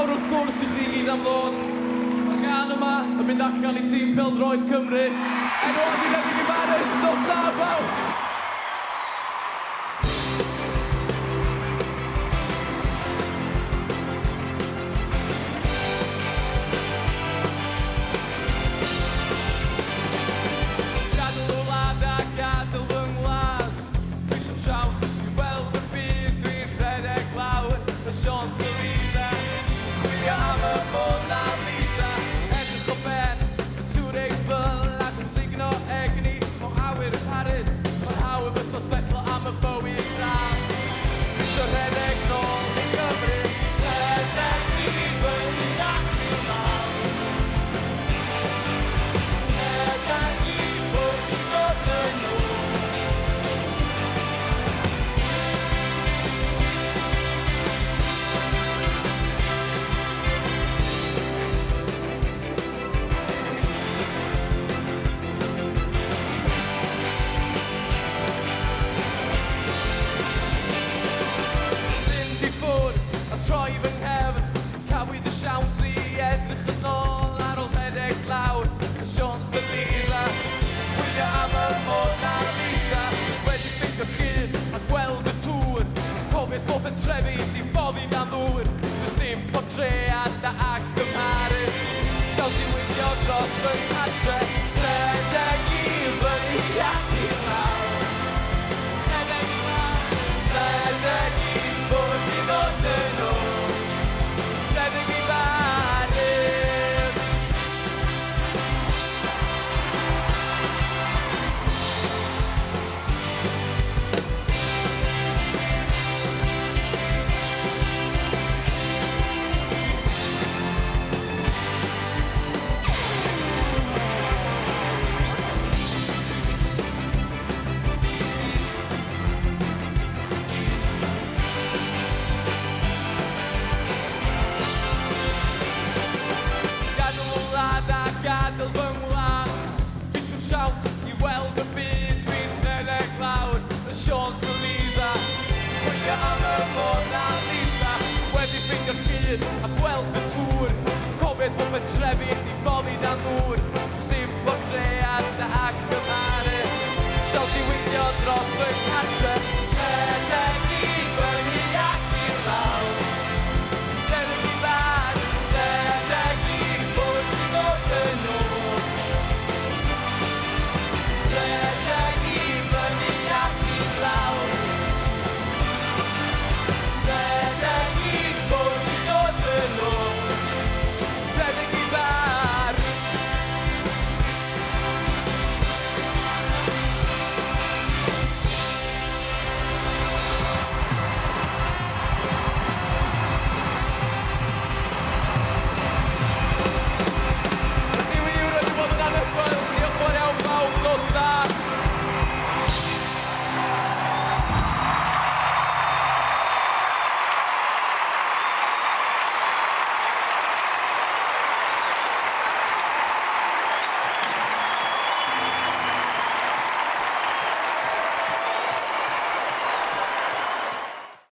fawr wrth gwrs i chi gyd am ddod. Mae gan yma yn mynd allan i tîm Pêl-droed Cymru. Enwog i David Imaris, nos da pawb! Bob yn trefi, di boddi na ddŵr. Does dim portread a gymharu. Sawl sy'n wylio dros fy nghadre. Rhedeg i fyny ac i lawr. Rhedeg i lawr. Rhedeg i ffwrdd i ddod yn ôl. Rhedeg i faru. Gadael fy ngwlad. Fisw siawt i weld y byd. Dwi'n rhedeg lawr y Sions de Lisa. Chwilio am y Mona Lisa. Wedi ffeindio llun a gweld y tŵr. Cofis fod fy trefi di boddi dan ddŵr. Does dim portread a gymharu. Sawl sy'n wylio dros fy nghadre.